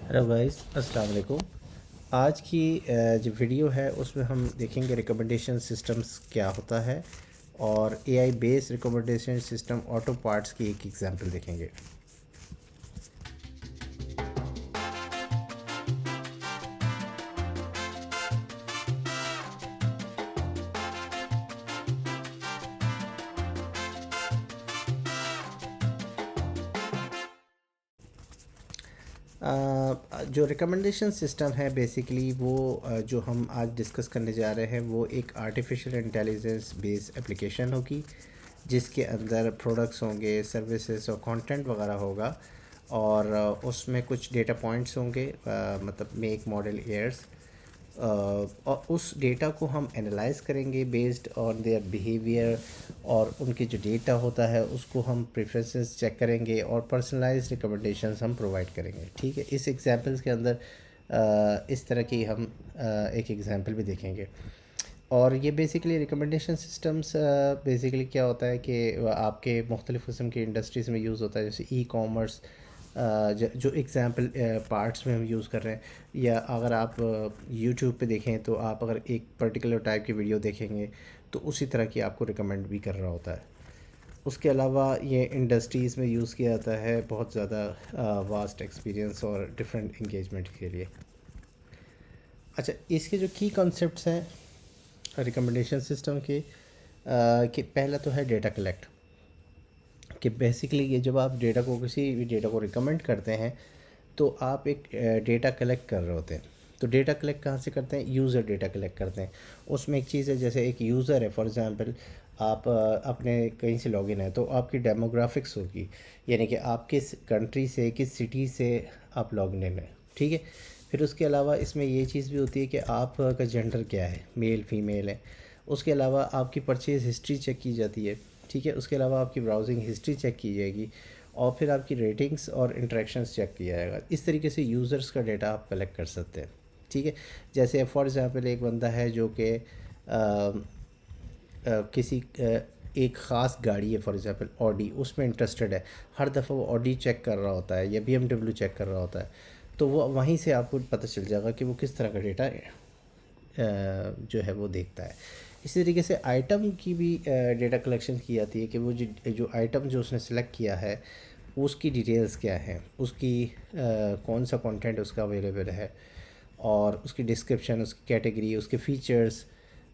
Hello guys, अस्सलाम वालेकुम। आज की जो वीडियो है उसमें हम देखेंगे रिकमेंडेशन सिस्टम्स क्या होता है और AI based recommendation system auto parts की एक एग्जांपल देखेंगे। जो रिकमेंडेशन सिस्टम है बेसिकली वो जो हम आज डिस्कस करने जा रहे हैं वो एक आर्टिफिशियल इंटेलिजेंस बेस्ड एप्लीकेशन होगी जिसके अंदर प्रोडक्ट्स होंगे, सर्विसेज और कंटेंट वगैरह होगा और उसमें कुछ डेटा पॉइंट्स होंगे, मतलब मेक मॉडल ईयर्स, और उस डेटा को हम एनालाइज करेंगे बेस्ड ऑन देयर बिहेवियर और उनके जो डेटा होता है उसको हम प्रेफरेंसेस चेक करेंगे और पर्सनलाइज्ड रिकमेंडेशंस हम प्रोवाइड करेंगे। ठीक है, इस एग्जांपल्स के अंदर इस तरह की हम एक एग्जांपल भी देखेंगे। और ये बेसिकली रिकमेंडेशन सिस्टम्स बेसिकली क्या होता है कि आपके मुख्तलिफ़ किस्म की इंडस्ट्रीज़ में यूज़ होता है, जैसे ई कॉमर्स, जो एग्ज़ाम्पल पार्ट्स में हम यूज़ कर रहे हैं, या अगर आप यूट्यूब पे देखें तो आप अगर एक पर्टिकुलर टाइप की वीडियो देखेंगे तो उसी तरह की आपको रिकमेंड भी कर रहा होता है। उसके अलावा ये इंडस्ट्रीज़ में यूज़ किया जाता है बहुत ज़्यादा वास्ट एक्सपीरियंस और डिफरेंट इंगेजमेंट के लिए। अच्छा, इसके जो की कॉन्सेप्ट्स हैं रिकमेंडेशन सिस्टम के, कि पहला तो है डेटा कलेक्ट, कि बेसिकली ये जब आप डेटा को किसी भी डेटा को रिकमेंड करते हैं तो आप एक डेटा कलेक्ट कर रहे होते हैं। तो डेटा कलेक्ट कहाँ से करते हैं? यूज़र डेटा कलेक्ट करते हैं। उसमें एक चीज़ है, जैसे एक यूज़र है, फॉर एग्ज़ाम्पल आप अपने कहीं से लॉगिन है तो आपकी डेमोग्राफिक्स होगी, यानी कि आप किस कंट्री से, किस सिटी से आप लॉगिन है। ठीक है, फिर उसके अलावा इसमें ये चीज़ भी होती है कि आपका जेंडर क्या है, मेल फीमेल है। उसके अलावा आपकी परचेज़ हिस्ट्री चेक की जाती है। ठीक है, उसके अलावा आपकी ब्राउजिंग हिस्ट्री चेक की जाएगी और फिर आपकी रेटिंग्स और इंटरेक्शंस चेक किया जाएगा। इस तरीके से यूज़र्स का डेटा आप कलेक्ट कर सकते हैं। ठीक है, जैसे फॉर एग्ज़ाम्पल एक बंदा है जो कि किसी एक ख़ास गाड़ी है, फॉर एग्ज़ाम्पल ऑडी, उसमें इंटरेस्टेड है। हर दफ़ा वो ऑडी चेक कर रहा होता है या BMW चेक कर रहा होता है, तो वो वहीं से आपको पता चल जाएगा कि वो किस तरह का डेटा जो है वो देखता है। इसी तरीके से आइटम की भी डेटा कलेक्शन की जाती है कि वो जो जो आइटम जो उसने सेलेक्ट किया है उसकी डिटेल्स क्या हैं, उसकी कौन सा कंटेंट उसका अवेलेबल है और उसकी डिस्क्रिप्शन, उसकी कैटेगरी, उसके फ़ीचर्स,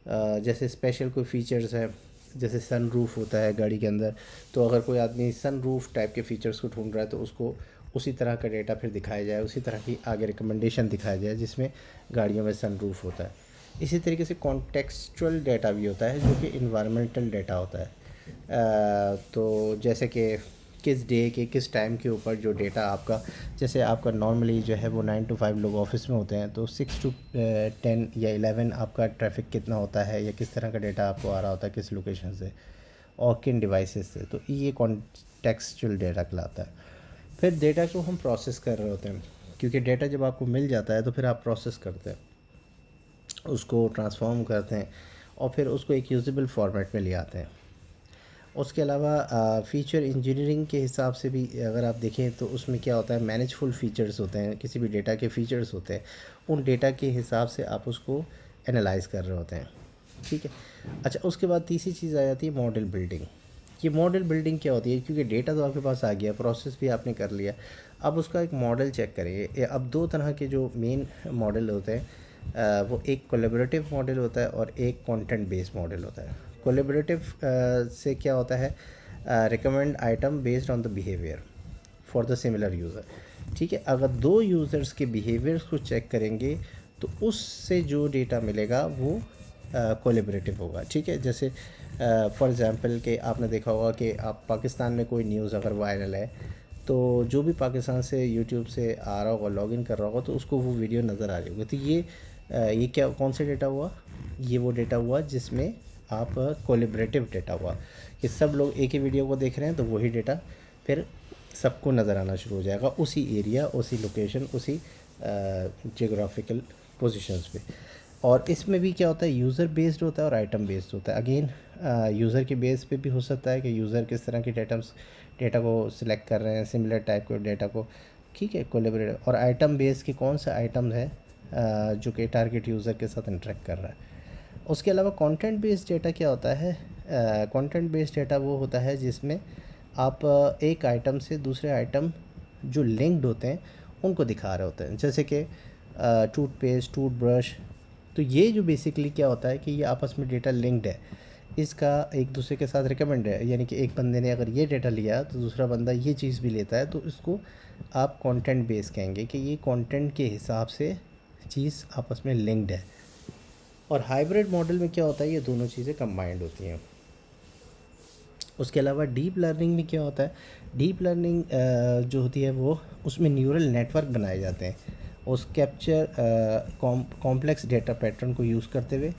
जैसे स्पेशल कोई फ़ीचर्स है, जैसे सन रूफ़ होता है गाड़ी के अंदर, तो अगर कोई आदमी सन रूफ़ टाइप के फ़ीचर्स को ढूंढ रहा है तो उसको उसी तरह का डेटा फिर दिखाया जाए, उसी तरह की आगे रिकमेंडेशन दिखाया जाए जिसमें गाड़ियों में सन रूफ़ होता है। इसी तरीके से कॉन्टेक्सचुअल डेटा भी होता है जो कि इन्वायरमेंटल डेटा होता है। तो जैसे कि किस डे के किस टाइम के ऊपर जो डेटा आपका, जैसे आपका नॉर्मली जो है वो 9 to 5 लोग ऑफिस में होते हैं, तो 6 to 10 या 11 आपका ट्रैफिक कितना होता है या किस तरह का डेटा आपको आ रहा होता है किस लोकेशन से और किन डिवाइसेस से, तो ये कॉन्टेक्सचुअल डेटा कहलाता है। फिर डेटा को हम प्रोसेस कर रहे होते हैं, क्योंकि डेटा जब आपको मिल जाता है तो फिर आप प्रोसेस करते हैं, उसको ट्रांसफॉर्म करते हैं और फिर उसको एक यूजेबल फॉर्मेट में ले आते हैं। उसके अलावा फ़ीचर इंजीनियरिंग के हिसाब से भी अगर आप देखें तो उसमें क्या होता है, मैनेजफुल फ़ीचर्स होते हैं, किसी भी डेटा के फ़ीचर्स होते हैं, उन डेटा के हिसाब से आप उसको एनालाइज़ कर रहे होते हैं। ठीक है, अच्छा, उसके बाद तीसरी चीज़ आ जाती है मॉडल बिल्डिंग। ये मॉडल बिल्डिंग क्या होती है? क्योंकि डेटा तो आपके पास आ गया, प्रोसेस भी आपने कर लिया, अब उसका एक मॉडल चेक करेंगे। अब दो तरह के जो मेन मॉडल होते हैं, वो एक कोलेबरेटिव मॉडल होता है और एक कंटेंट बेस्ड मॉडल होता है। कोलेबरेटिव से क्या होता है, recommend item based on the behaviour for the similar user. ठीक है, अगर दो यूज़र्स के बिहेवियर्स को चेक करेंगे तो उससे जो डेटा मिलेगा वो कोलेबरेटिव होगा। ठीक है, जैसे फॉर एग्ज़ाम्पल कि आपने देखा होगा कि आप पाकिस्तान में कोई न्यूज़ अगर वायरल है तो जो भी पाकिस्तान से यूट्यूब से आ रहा होगा, लॉगिन कर रहा होगा, तो उसको वो वीडियो नज़र आ रही होगी। तो ये क्या, कौन सा डेटा हुआ? ये वो डेटा हुआ जिसमें आप कोलेबरेटिव डेटा हुआ कि सब लोग एक ही वीडियो को देख रहे हैं, तो वही डेटा फिर सबको नज़र आना शुरू हो जाएगा, उसी एरिया, उसी लोकेशन, उसी जियोग्राफिकल पोजीशंस पे। और इसमें भी क्या होता है, यूज़र बेस्ड होता है और आइटम बेस्ड होता है। अगेन यूज़र के बेस पे भी हो सकता है कि यूज़र किस तरह के डेटा को सिलेक्ट कर रहे हैं, सिमिलर टाइप के डेटा को ठीक है, कोलेबरेट और आइटम बेस के कौन सा आइटम है जो कि टारगेट यूज़र के साथ इंटरेक्ट कर रहा है। उसके अलावा कंटेंट बेस्ड डेटा क्या होता है? कंटेंट बेस्ड डेटा वो होता है जिसमें आप एक आइटम से दूसरे आइटम जो लिंक्ड होते हैं उनको दिखा रहे होते हैं, जैसे कि टूथपेस्ट, टूथब्रश। तो ये जो बेसिकली क्या होता है कि ये आपस में डेटा लिंक्ड है, इसका एक दूसरे के साथ रिकमेंड है, यानी कि एक बंदे ने अगर ये डेटा लिया तो दूसरा बंदा ये चीज़ भी लेता है, तो इसको आप कंटेंट बेस कहेंगे कि ये कंटेंट के हिसाब से चीज़ आपस में लिंक्ड है। और हाइब्रिड मॉडल में क्या होता है, ये दोनों चीज़ें कंबाइंड होती हैं। उसके अलावा डीप लर्निंग में क्या होता है? डीप लर्निंग जो होती है वो उसमें न्यूरल नेटवर्क बनाए जाते हैं उस कैप्चर कॉम्प्लेक्स डेटा पैटर्न को यूज़ करते हुए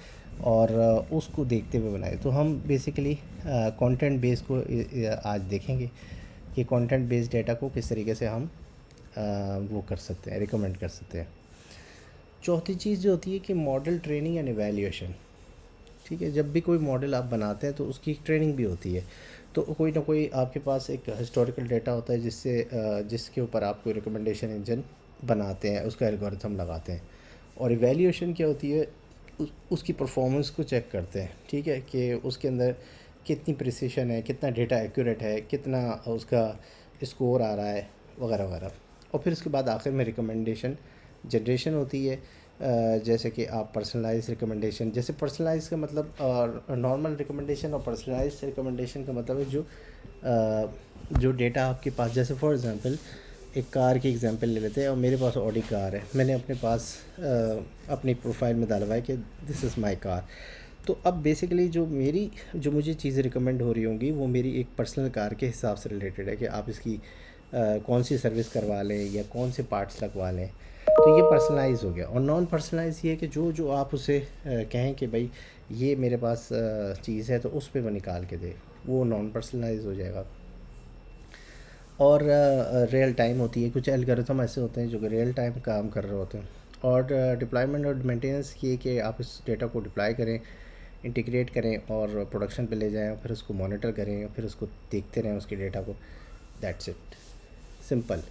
और उसको देखते हुए बनाए। तो हम बेसिकली कंटेंट बेस को आज देखेंगे कि कंटेंट बेस्ड डेटा को किस तरीके से हम वो कर सकते हैं, रिकमेंड कर सकते हैं। चौथी चीज़ जो होती है कि मॉडल ट्रेनिंग एंड एवेल्यूएशन। ठीक है, जब भी कोई मॉडल आप बनाते हैं तो उसकी ट्रेनिंग भी होती है। तो कोई ना कोई आपके पास एक हिस्टोरिकल डेटा होता है जिससे जिसके ऊपर आप कोई रिकमेंडेशन इंजन बनाते हैं, उसका एल्गोरिथम लगाते हैं। और इवैल्यूएशन क्या होती है? उसकी परफॉर्मेंस को चेक करते हैं, ठीक है, कि उसके अंदर कितनी प्रिसिशन है, कितना डेटा एक्यूरेट है, कितना उसका स्कोर आ रहा है, वगैरह वगैरह। और फिर उसके बाद आखिर में रिकमेंडेशन जनरेशन होती है। जैसे कि आप पर्सनलाइज रिकमेंडेशन, जैसे पर्सनलाइज का मतलब नॉर्मल रिकमेंडेशन और पर्सनलाइज रिकमेंडेशन का मतलब है जो डेटा आपके पास, जैसे फॉर एग्जांपल एक कार की एग्जांपल ले लेते हैं और मेरे पास ऑडी कार है, मैंने अपने पास अपनी प्रोफाइल में डाला हुआ है कि दिस इज़ माय कार। तो अब बेसिकली जो मुझे चीज़ें रिकमेंड हो रही होंगी वो मेरी एक पर्सनल कार के हिसाब से रिलेटेड है कि आप इसकी कौन सी सर्विस करवा लें या कौन से पार्ट्स लगवा लें। तो ये पर्सनलाइज हो गया। और नॉन पर्सनलाइज ये है कि जो जो आप उसे कहें कि भाई ये मेरे पास चीज़ है तो उस पर वो निकाल के दे, वो नॉन पर्सनलाइज हो जाएगा। और रियल टाइम होती है, कुछ एल्गोरिथम ऐसे होते हैं जो कि रियल टाइम काम कर रहे होते हैं। और डिप्लॉयमेंट और मेंटेनेंस ये कि आप इस डेटा को डिप्लॉय करें, इंटीग्रेट करें और प्रोडक्शन पे ले जाएं, और फिर उसको मॉनिटर करें, और फिर उसको देखते रहें उसके डेटा को। That's it, simple.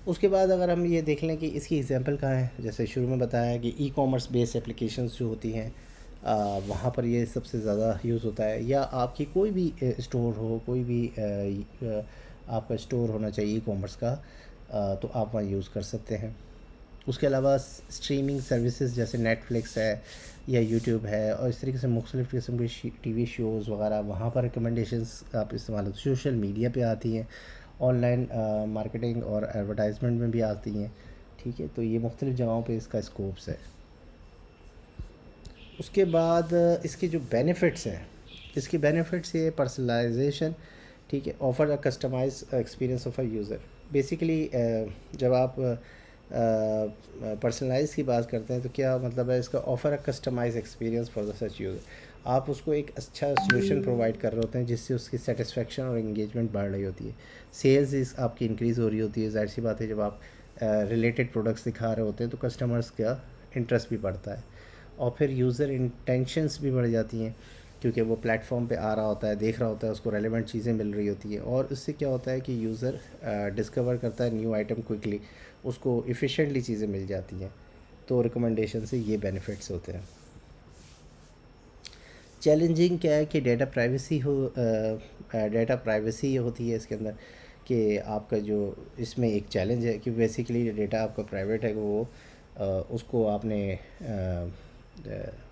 उसके बाद अगर हम ये देख लें कि इसकी एग्जांपल कहाँ है, जैसे शुरू में बताया कि ई कॉमर्स बेस्ड एप्लीकेशंस जो होती हैं वहाँ पर ये सबसे ज़्यादा यूज़ होता है। या आपकी कोई भी स्टोर हो, कोई भी आपका स्टोर होना चाहिए ई कॉमर्स का, तो आप वहाँ यूज़ कर सकते हैं। उसके अलावा स्ट्रीमिंग सर्विसेज जैसे नेटफ्लिक्स है या यूट्यूब है, और इस तरीके से मुख्तलिफ़ किस्म के टीवी शोज़ वगैरह, वहाँ पर रिकमेंडेशंस आप इस्तेमाल होती हैं। सोशल मीडिया पे आती हैं, ऑनलाइन मार्केटिंग और एडवर्टाइजमेंट में भी आती हैं। ठीक है, तो ये मुख्तलिफ़ जगहों पे इसका स्कोप्स है। उसके बाद इसके जो बेनिफिट्स हैं, इसके बेनिफिट्स ये पर्सनलाइजेशन, ठीक है, offer a customise experience of a user. Basically जब आप पर्सनलाइज की बात करते हैं तो क्या मतलब है इसका? Offer a customise experience for the such user. आप उसको एक अच्छा सोल्यूशन प्रोवाइड कर रहे होते हैं जिससे उसकी सेटिस्फेक्शन और एंगेजमेंट बढ़ रही होती है, सेल्स इस आपकी इंक्रीज़ हो रही होती है। जाहिर सी बात है, जब आप रिलेटेड प्रोडक्ट्स दिखा रहे होते हैं तो कस्टमर्स का इंटरेस्ट भी बढ़ता है, और फिर यूज़र इंटेंशंस भी बढ़ जाती हैं, क्योंकि वो प्लेटफॉर्म पे आ रहा होता है, देख रहा होता है, उसको रेलेवेंट चीज़ें मिल रही होती हैं। और उससे क्या होता है कि यूज़र डिस्कवर करता है न्यू आइटम क्विकली, उसको इफ़िशेंटली चीज़ें मिल जाती हैं। तो रिकमेंडेशन से ये बेनिफिट्स होते हैं। चैलेंजिंग क्या है कि डेटा प्राइवेसी होती है इसके अंदर, कि आपका जो इसमें एक चैलेंज है कि बेसिकली डेटा आपका प्राइवेट है, वो उसको आपने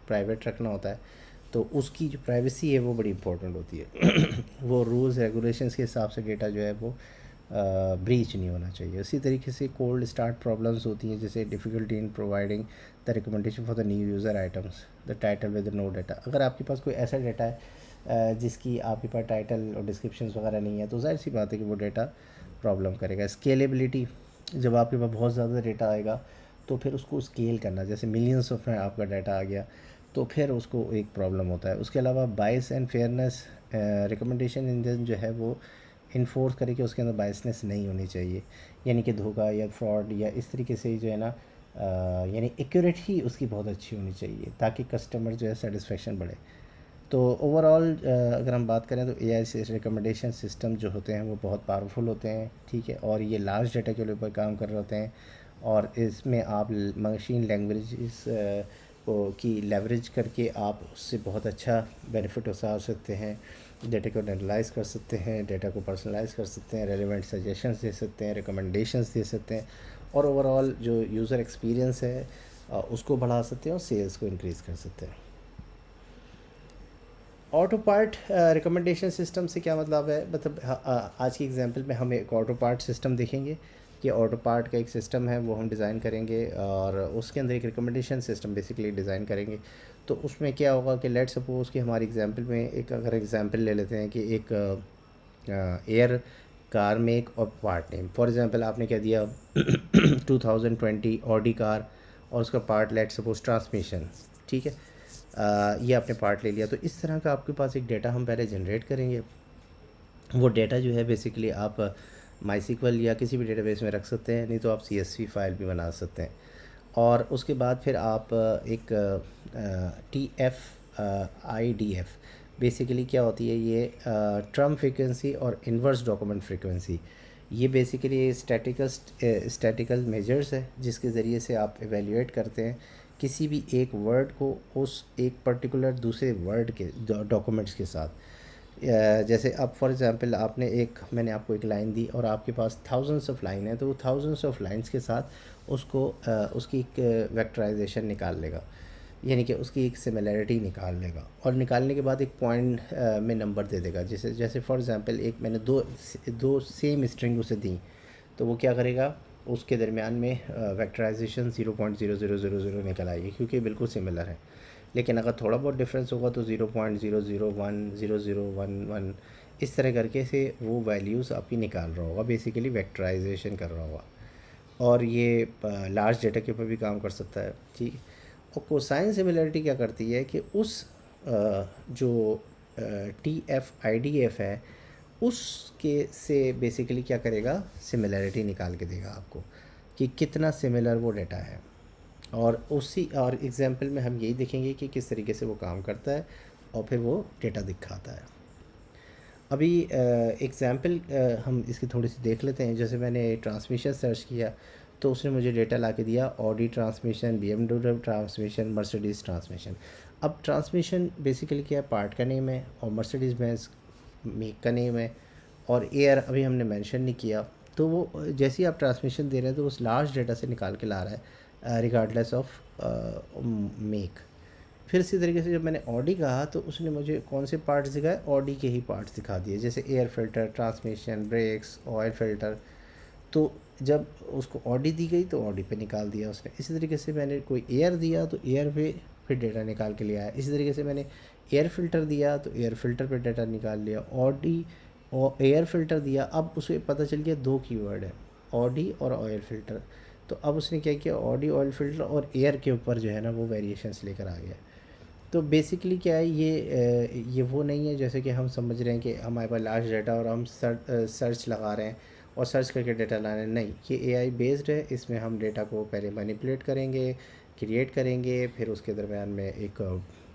प्राइवेट रखना होता है। तो उसकी जो प्राइवेसी है वो बड़ी इंपॉर्टेंट होती है। वो रूल्स रेगुलेशंस के हिसाब से डेटा जो है वो ब्रीच नहीं होना चाहिए। उसी तरीके से कोल्ड स्टार्ट प्रॉब्लम्स होती हैं, जैसे difficulty in providing the recommendation for the new user items the title with no data. अगर आपके पास कोई ऐसा डाटा है जिसकी आपके पास टाइटल और डिस्क्रिप्शन वगैरह नहीं है, तो जाहिर सी बात है कि वो डेटा प्रॉब्लम करेगा। स्केलेबिलिटी, जब आपके पास बहुत ज़्यादा डेटा आएगा तो फिर उसको स्केल करना, जैसे मिलियंस ऑफ में आपका डाटा आ गया तो फिर उसको एक प्रॉब्लम होता है। उसके अलावा bias and fairness, recommendation engine जो है वो इन्फोर्स करे कि उसके अंदर बायसनेस नहीं होनी चाहिए, यानी कि धोखा या फ्रॉड या इस तरीके से जो है ना, यानी एक्यूरेट ही उसकी बहुत अच्छी होनी चाहिए ताकि कस्टमर जो है सेटिस्फेक्शन बढ़े। तो ओवरऑल अगर हम बात करें तो एआई से रिकमेंडेशन सिस्टम जो होते हैं वो बहुत पावरफुल होते हैं, ठीक है, और ये लार्ज डाटा के ऊपर काम कर रहे होते हैं, और इसमें आप मशीन लैंग्वेज को की लेवरेज करके आप उससे बहुत अच्छा बेनिफिट उठा सकते हैं, डेटा को एनालाइज कर सकते हैं, डेटा को पर्सनलाइज कर सकते हैं, रेलिवेंट सजेशंस दे सकते हैं, रिकमेंडेशंस दे सकते हैं, और ओवरऑल जो यूज़र एक्सपीरियंस है उसको बढ़ा सकते हैं और सेल्स को इंक्रीज़ कर सकते हैं। ऑटो पार्ट रिकमेंडेशन सिस्टम से क्या मतलब है, मतलब आज की एग्जांपल में हम एक ऑटो पार्ट सिस्टम देखेंगे कि ऑटो पार्ट का एक सिस्टम है वो हम डिज़ाइन करेंगे, और उसके अंदर एक रिकमेंडेशन सिस्टम बेसिकली डिज़ाइन करेंगे। तो उसमें क्या होगा कि लेट सपोज़ कि हमारी एग्जांपल में एक अगर एग्जांपल ले लेते हैं कि एक एयर कार मेक और पार्ट नेम, फॉर एग्जांपल आपने क्या दिया 2020 ऑडी कार, और उसका पार्ट लेट सपोज ट्रांसमिशन, ठीक है। ये आपने पार्ट ले लिया, तो इस तरह का आपके पास एक डेटा हम पहले जनरेट करेंगे। वो डेटा जो है बेसिकली आप माईसीक्वल या किसी भी डेटाबेस में रख सकते हैं, नहीं तो आप सीएसवी फाइल भी बना सकते हैं। और उसके बाद फिर आप एक T F I D F, basically क्या होती है ये ट्रम फ्रीक्वेंसी और इन्वर्स डॉक्यूमेंट फ्रीक्वेंसी, ये बेसिकली स्टैटिकल मेजर्स है जिसके ज़रिए से आप एवेल्यूएट करते हैं किसी भी एक वर्ड को उस एक पर्टिकुलर दूसरे वर्ड के डॉक्यूमेंट्स के साथ। जैसे अब फॉर एग्ज़ाम्पल आपने मैंने आपको एक लाइन दी और आपके पास थाउजेंड्स ऑफ लाइन है, तो वो थाउजेंड्स ऑफ लाइंस के साथ उसको उसकी एक वेक्टराइजेशन निकाल लेगा, यानी कि उसकी एक सिमिलैरिटी निकाल लेगा, और निकालने के बाद एक पॉइंट में नंबर दे देगा। जैसे जैसे फॉर एग्ज़ाम्पल एक मैंने दो सेम स्ट्रिंग उसे दी, तो वो क्या करेगा, उसके दरमियान में वेक्टराइजेशन 0.0000 निकल आएगी क्योंकि बिल्कुल सिमिलर है। लेकिन अगर थोड़ा बहुत डिफरेंस होगा तो 0.001 0011 इस तरह करके से वो वैल्यूज़ आपकी निकाल रहा होगा, बेसिकली वेक्टराइजेशन कर रहा होगा, और ये लार्ज डेटा के ऊपर भी काम कर सकता है, ठीक है। और कोसाइन सिमिलरिटी क्या करती है कि उस जो T F I D F है उसके से बेसिकली क्या करेगा, सिमिलरिटी निकाल के देगा आपको कि कितना सिमिलर वो डेटा है, और एग्जांपल में हम यही देखेंगे कि किस तरीके से वो काम करता है और फिर वो डेटा दिखाता है। अभी एग्जांपल हम इसकी थोड़ी सी देख लेते हैं। जैसे मैंने ट्रांसमिशन सर्च किया तो उसने मुझे डेटा ला के दिया Audi transmission, BMW transmission, Mercedes transmission. अब ट्रांसमिशन बेसिकली क्या है, पार्ट का नेम है, और मर्सिडीज़ बेंज मेक का नेम है, और एयर अभी हमने मेंशन नहीं किया। तो वो जैसे ही आप ट्रांसमिशन दे रहे हैं तो उस लार्ज डेटा से निकाल के ला रहा है रिगार्डलेस ऑफ मेक। फिर इसी तरीके से जब मैंने ऑडी कहा तो उसने मुझे कौन से पार्ट्स दिखाए, ऑडी के ही पार्ट्स दिखा दिए, जैसे air filter, transmission, brakes, oil filter. तो जब उसको ऑडी दी गई तो ऑडी पे निकाल दिया उसने। इसी तरीके से मैंने कोई एयर दिया तो एयर पे फिर डेटा निकाल के लिया है। इसी तरीके से मैंने एयर फ़िल्टर दिया तो एयर फ़िल्टर पे डेटा निकाल लिया, ऑडी और एयर फ़िल्टर दिया। अब उसे पता चल गया दो कीवर्ड है, ऑडी और ऑयल फ़िल्टर। तो अब उसने क्या किया, ऑडी, ऑयल फ़िल्टर और एयर के ऊपर जो है ना वो वेरिएशंस लेकर आ गया। तो बेसिकली क्या है ये वो नहीं है जैसे कि हम समझ रहे हैं कि हमारे पास लार्ज डाटा और हम सर्च लगा रहे हैं और सर्च करके डेटा ला रहे हैं। नहीं, ये एआई बेस्ड है। इसमें हम डेटा को पहले मैनिपुलेट करेंगे, क्रिएट करेंगे, फिर उसके दरमियान में एक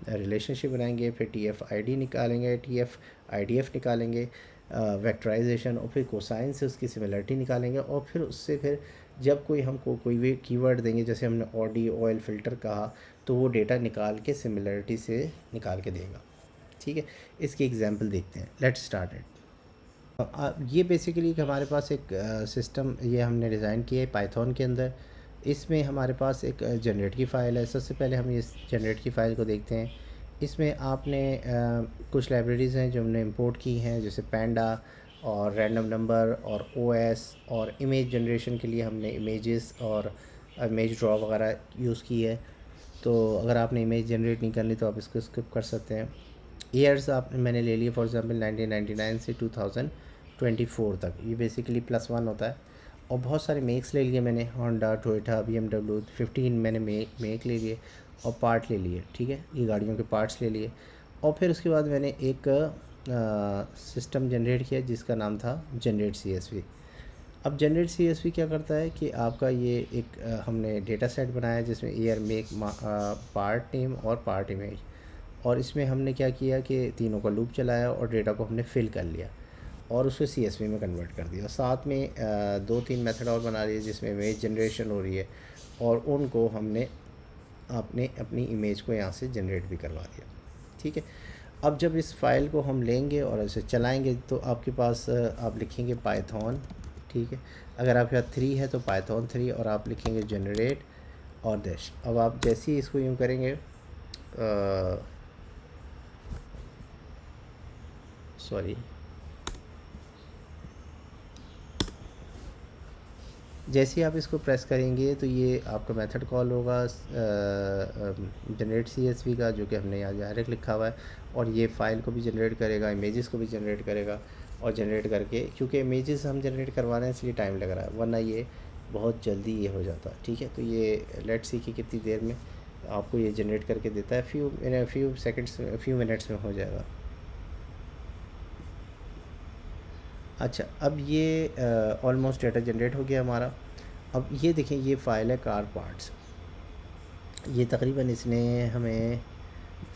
रिलेशनशिप बनाएंगे, फिर TF-ID निकालेंगे, TF-IDF निकालेंगे, वेक्टराइजेशन, और फिर कोसाइन से उसकी सिमिलरिटी निकालेंगे, और फिर उससे फिर जब कोई हमको कोई भी कीवर्ड देंगे, जैसे हमने ऑडी, ऑयल फ़िल्टर कहा, तो वो डेटा निकाल के सिमिलरिटी से निकाल के देगा, ठीक है। इसकी एग्जांपल देखते हैं, लेट्स स्टार्ट इट। ये बेसिकली हमारे पास एक सिस्टम ये हमने डिज़ाइन किया है पाइथन के अंदर। इसमें हमारे पास एक जनरेट की फ़ाइल है। सबसे पहले हम इस जनरेट की फ़ाइल को देखते हैं। इसमें आपने कुछ लाइब्रेरीज़ हैं जो हमने इंपोर्ट की हैं, जैसे पैंडा और रैंडम नंबर और OS, और इमेज जनरेशन के लिए हमने इमेजेस और इमेज ड्रॉ वगैरह यूज़ की है। तो अगर आपने इमेज जनरेट नहीं करनी तो आप इसको स्किप कर सकते हैं। ईयर्स मैंने ले लिए फॉर एग्जांपल 1999 से 2024 तक, ये बेसिकली +1 होता है। और बहुत सारे मेक्स ले लिए मैंने, होंडा, टोयोटा, BMW, 15 मैंने मेक ले लिए और पार्ट ले लिए, ठीक है, ये गाड़ियों के पार्ट्स ले लिए। और फिर उसके बाद मैंने एक सिस्टम जनरेट किया जिसका नाम था जनरेट CSV। अब जनरेट CSV क्या करता है कि आपका ये हमने डेटा सेट बनाया जिसमें ईयर, मेक, पार्ट नेम और पार्ट इमेज, और इसमें हमने क्या किया कि तीनों का लूप चलाया और डेटा को हमने फिल कर लिया और उसको CSV में कन्वर्ट कर दिया। साथ में 2-3 मेथड और बना लिए जिसमें इमेज जनरेशन हो रही है और उनको हमने आपने अपनी इमेज को यहाँ से जनरेट भी करवा दिया। ठीक है, अब जब इस फाइल को हम लेंगे और इसे चलाएंगे तो आपके पास आप लिखेंगे पाइथन। ठीक है, अगर आपके पास 3 है तो पाइथन 3 और आप लिखेंगे जनरेट और डैश। अब आप जैसे ही इसको यूँ करेंगे सॉरी जैसे ही आप इसको प्रेस करेंगे तो ये आपका मेथड कॉल होगा जनरेट CSV का, जो कि हमने यहाँ डायरेक्ट लिखा हुआ है, और ये फ़ाइल को भी जनरेट करेगा, इमेजेस को भी जनरेट करेगा। और जनरेट करके, क्योंकि इमेजेस हम जनरेट करवा रहे हैं इसलिए टाइम लग रहा है, वरना ये बहुत जल्दी ये हो जाता है। ठीक है, तो ये लेट्स सी कि कितनी देर में आपको ये जनरेट करके देता है। फ्यू सेकेंड्स, फ्यू मिनट्स में हो जाएगा। अच्छा, अब ये ऑलमोस्ट डेटा जनरेट हो गया हमारा। अब ये देखें, ये फ़ाइल है कार पार्ट्स। ये तकरीबन इसने हमें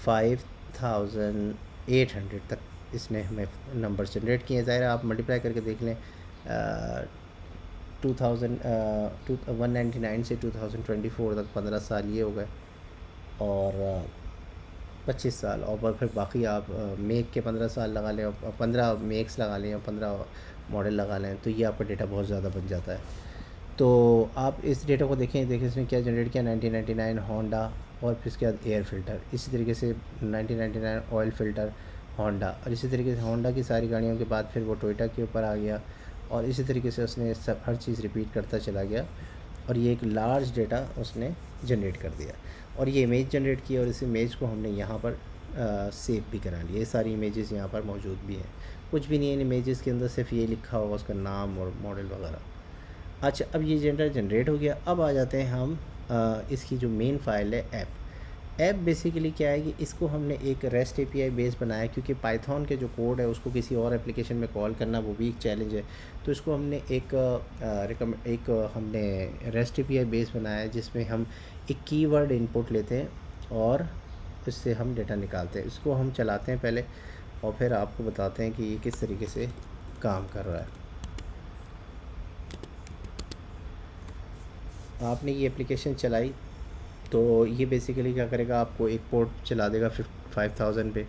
5800 तक इसने हमें नंबर जनरेट किए। ज़ाहिर है आप मल्टीप्लाई करके देख लें, 199 से 2024 तक 15 साल ये हो गए, और 25 साल, और फिर बाकी आप मेक के 15 साल लगा लें और 15 मेक्स लगा लें और 15 मॉडल लगा लें, तो ये आपका डेटा बहुत ज़्यादा बन जाता है। तो आप इस डेटा को देखें इसने क्या जनरेट किया, 1999 होंडा, और फिर इसके बाद एयर फ़िल्टर, इसी तरीके से 1999 ऑयल फ़िल्टर होंडा, और इसी तरीके से होंडा की सारी गाड़ियों के बाद फिर वो टोयोटा के ऊपर आ गया, और इसी तरीके से उसने सब हर चीज़ रिपीट करता चला गया, और ये एक लार्ज डेटा उसने जनरेट कर दिया। और ये इमेज जनरेट की और इस इमेज को हमने यहाँ पर सेव भी करा लिया। ये सारी इमेजेस यहाँ पर मौजूद भी हैं, कुछ भी नहीं है इन इमेजेस के अंदर, सिर्फ ये लिखा होगा उसका नाम और मॉडल वगैरह। अच्छा, अब ये डेटा जनरेट हो गया। अब आ जाते हैं हम इसकी जो मेन फ़ाइल है ऐप बेसिकली क्या है कि इसको हमने एक रेस्ट API बेस बनाया, क्योंकि पाइथन के जो कोड है उसको किसी और एप्लीकेशन में कॉल करना वो भी एक चैलेंज है। तो इसको हमने एक हमने रेस्ट API बेस बनाया है जिसमें हम एक कीवर्ड इनपुट लेते हैं और इससे हम डेटा निकालते हैं। इसको हम चलाते हैं पहले और फिर आपको बताते हैं कि ये किस तरीके से काम कर रहा है। आपने ये एप्लीकेशन चलाई तो ये बेसिकली क्या करेगा, आपको एक पोर्ट चला देगा 5000 पे।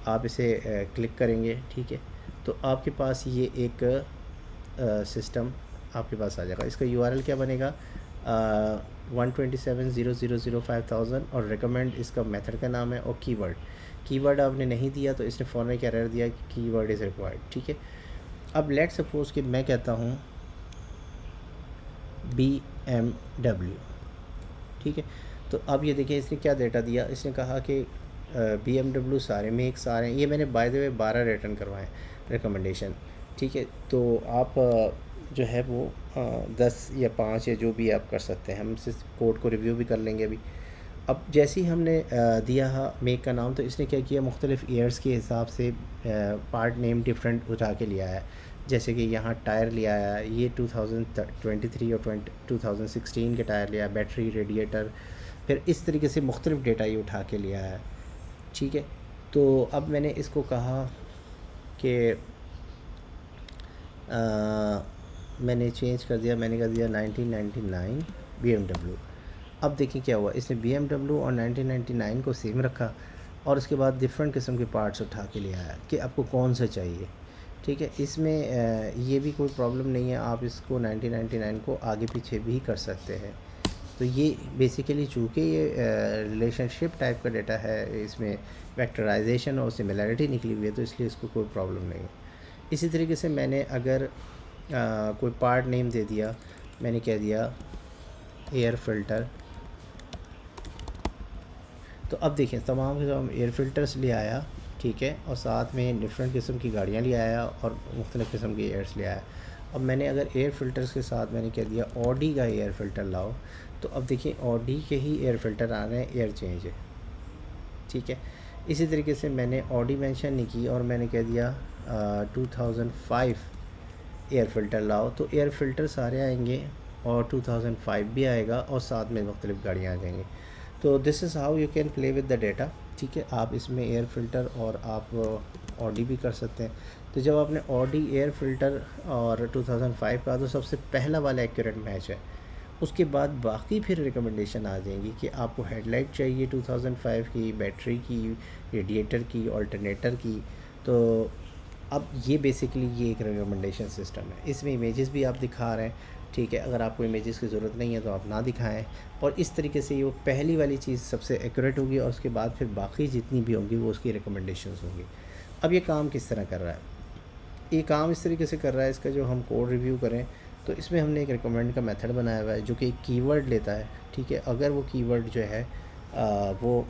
आप इसे क्लिक करेंगे, ठीक है, तो आपके पास ये एक सिस्टम आपके पास आ जाएगा। इसका URL क्या बनेगा, 127.0.0.0.5000, और रिकमेंड इसका मेथड का नाम है, और कीवर्ड आपने नहीं दिया तो इसने फ़ौरन एक एरर दिया कि कीवर्ड इज़ रिक्वायर्ड। ठीक है, अब लेट सपोज़ कि मैं कहता हूँ BMW, ठीक है, तो अब ये देखिए इसने क्या डेटा दिया। इसने कहा कि BMW सारे मेक सारे, ये मैंने बाय द वे 12 रिटर्न करवाएं रिकमेंडेशन। ठीक है, तो आप जो है वो 10 या 5 या जो भी आप कर सकते हैं, हम इस कोड को रिव्यू भी कर लेंगे अभी। अब जैसे ही हमने दिया मेक का नाम, तो इसने क्या किया, मुख्तलिफ़ ईयर्स के हिसाब से पार्ट नेम डिफरेंट उठा के लिया है। जैसे कि यहाँ टायर लिया है, ये 2023 और 2016 के टायर लिया है, बैटरी, रेडिएटर, फिर इस तरीके से मुख्तलिफ़ डेटा ये उठा के लिया है। ठीक है, तो अब मैंने इसको कहा कि मैंने चेंज कर दिया, मैंने कर दिया 1999 BMW। अब देखिए क्या हुआ, इसने BMW और 1999 को सेम रखा और उसके बाद डिफरेंट किस्म के पार्ट्स उठा के ले आया कि आपको कौन सा चाहिए। ठीक है, इसमें ये भी कोई प्रॉब्लम नहीं है, आप इसको 1999 को आगे पीछे भी कर सकते हैं। तो ये बेसिकली चूँकि ये रिलेशनशिप टाइप का डेटा है, इसमें वेक्टराइजेशन और सिमिलरिटी निकली हुई है, तो इसलिए इसको कोई प्रॉब्लम नहीं है। इसी तरीके से मैंने अगर कोई पार्ट नेम दे दिया, मैंने कह दिया एयर फ़िल्टर, तो अब देखें तमाम के तमाम एयर फ़िल्टर्स ले आया, ठीक है, और साथ में डिफरेंट किस्म की गाड़ियाँ ले आया और मुख्तलिफ़ किस्म की एयर्स ले आया। अब मैंने अगर एयर फ़िल्टर्स के साथ मैंने कह दिया ऑडी का एयर फ़िल्टर लाओ, तो अब देखिए ऑडी के ही एयर फ़िल्टर आ रहे हैं, एयर चेंज है। ठीक है, इसी तरीके से मैंने ऑडी मेंशन नहीं की और मैंने कह दिया 2005 एयर फ़िल्टर लाओ, तो एयर फ़िल्टर सारे आएंगे और 2005 भी आएगा और साथ में मुख्तलिफ़ गाड़ियाँ आ जाएंगी। तो this is how you can play with the data. ठीक है, आप इसमें एयर फ़िल्टर और आप ऑडी भी कर सकते हैं। तो जब आपने ऑडी, एयर फ़िल्टर और 2005 का, तो सबसे पहला वाला एक्यूरेट मैच है। उसके बाद बाकी फिर रिकमेंडेशन आ जाएंगी कि आपको हेडलाइट चाहिए 2005 की, बैटरी की, रेडिएटर की, ऑल्टरनेटर की। तो अब ये बेसिकली ये एक रिकमेंडेशन सिस्टम है। इसमें इमेजेस भी आप दिखा रहे हैं, ठीक है। अगर आपको इमेजेस की ज़रूरत नहीं है तो आप ना दिखाएं, और इस तरीके से ये वो पहली वाली चीज़ सबसे एक्यूरेट होगी, और उसके बाद फिर बाकी जितनी भी होंगी वो उसकी रिकमेंडेशंस होंगी। अब ये काम किस तरह कर रहा है? ये काम इस तरीके से कर रहा है, इसका जो हम कोड रिव्यू करें तो इसमें हमने एक रिकमेंड का मेथड बनाया हुआ है जो कि एक कीवर्ड लेता है। ठीक है, अगर वो कीवर्ड जो है वो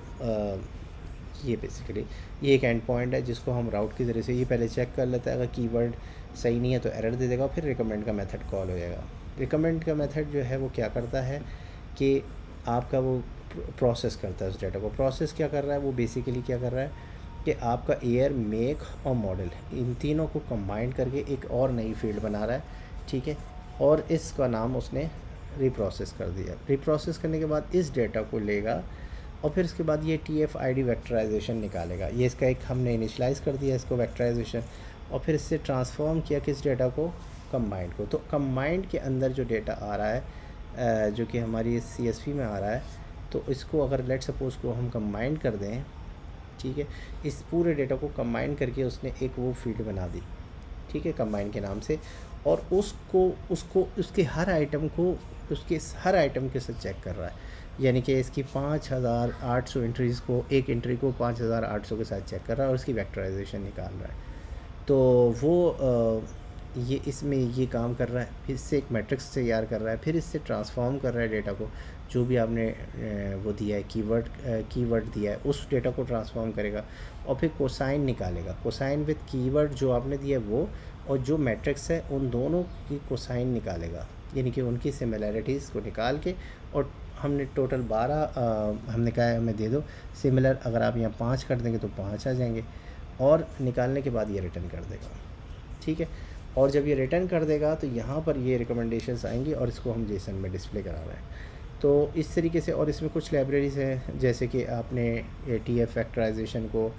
ये बेसिकली ये एक एंड पॉइंट है जिसको हम राउट के ज़रिए से ये पहले चेक कर लेता है। अगर कीवर्ड सही नहीं है तो एरर दे देगा, फिर रिकमेंड का मेथड कॉल हो जाएगा। रिकमेंड का मेथड जो है वो क्या करता है कि आपका वो प्रोसेस करता है उस डाटा को। प्रोसेस क्या कर रहा है? वो बेसिकली क्या कर रहा है कि आपका ईयर, मेक और मॉडल, इन तीनों को कंबाइन करके एक और नई फील्ड बना रहा है। ठीक है, और इसका नाम उसने रिप्रोसेस कर दिया। रिप्रोसेस करने के बाद इस डेटा को लेगा और फिर इसके बाद ये TF-ID वेक्टराइजेशन निकालेगा। ये इसका एक हमने इनिशलाइज कर दिया इसको वेक्टराइजेशन, और फिर इससे ट्रांसफॉर्म किया किस डेटा को? कंबाइंड को। तो कंबाइंड के अंदर जो डेटा आ रहा है जो कि हमारी CSV में आ रहा है, तो इसको अगर लेट सपोज को हम कंबाइंड कर दें, ठीक है, इस पूरे डेटा को कंबाइन करके उसने एक वो फील्ड बना दी, ठीक है, कंबाइन के नाम से, और उसको उसको उसके हर आइटम को उसके हर आइटम के साथ चेक कर रहा है। यानी कि इसकी 5800 एंट्रीज़ को, एक एंट्री को 5800 के साथ चेक कर रहा है और उसकी वेक्टराइजेशन निकाल रहा है। तो वो ये इसमें ये काम कर रहा है, फिर इससे एक मैट्रिक्स तैयार कर रहा है, फिर इससे ट्रांसफॉर्म कर रहा है डेटा को, जो भी आपने वो दिया है कीवर्ड दिया है उस डेटा को ट्रांसफॉर्म करेगा, और फिर कोसाइन निकालेगा। कोसाइन विद कीवर्ड जो आपने दिया है वो, और जो मैट्रिक्स है उन दोनों की कोसाइन निकालेगा, यानी कि उनकी सिमिलैरिटीज़ को निकाल के, और हमने टोटल 12 हमने कहा है हमें दे दो सिमिलर। अगर आप यहाँ 5 कर देंगे तो 5 आ जाएंगे, और निकालने के बाद ये रिटर्न कर देगा। ठीक है, और जब ये रिटर्न कर देगा तो यहाँ पर ये रिकमेंडेशंस आएंगी और इसको हम जेसन में डिस्प्ले करा रहे हैं। तो इस तरीके से, और इसमें कुछ लाइब्रेरीज़ हैं जैसे कि आपने TF फैक्टराइजेशन को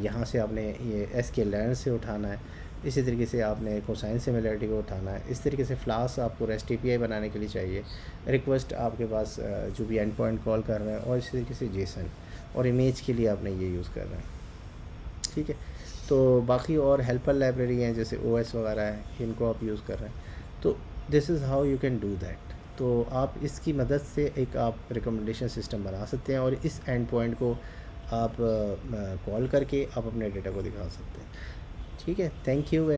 यहाँ से आपने ये SQL लर्न से उठाना है, इसी तरीके से आपने कोसाइन सिमिलरिटी को उठाना है, इस तरीके से फ्लास्क आपको REST API बनाने के लिए चाहिए, रिक्वेस्ट आपके पास जो भी एंड पॉइंट कॉल कर रहे हैं, और इसी तरीके से जेसन, और इमेज के लिए आपने ये यूज़ कर रहे हैं। ठीक है, तो बाकी और हेल्पर लाइब्रेरी हैं जैसे OS वगैरह है, इनको आप यूज़ कर रहे हैं। तो this is how you can do that. तो आप इसकी मदद से एक आप रिकमेंडेशन सिस्टम बना सकते हैं, और इस एंड पॉइंट को आप कॉल करके आप अपने डेटा को दिखा सकते हैं। ठीक है, थैंक यू।